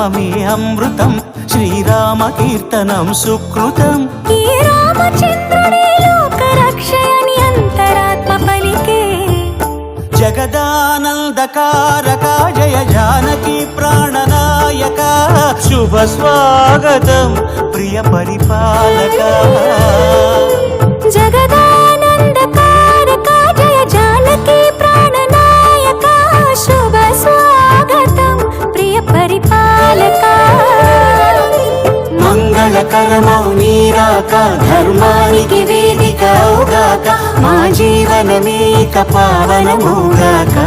నామమే అమృతం, శ్రీరామ కీర్తనం సుకృతం. ఈ రామచంద్రుడే లోక రక్షయని అంతరాత్మ పలికే. జగదానందకారక జయ జానకి ప్రాణనాయక, శుభ స్వాగతం ప్రియ పరిపాలక. జగదానందకారక జయ జానకి ప్రాణనాయక, శుభ స్వాగతం ప్రియ పరిపాలక. మంగళకరమౌ నీరాక, ధర్మానికి వేదిక అవుగాక, మా జీవనమేక పావనమౌగాక.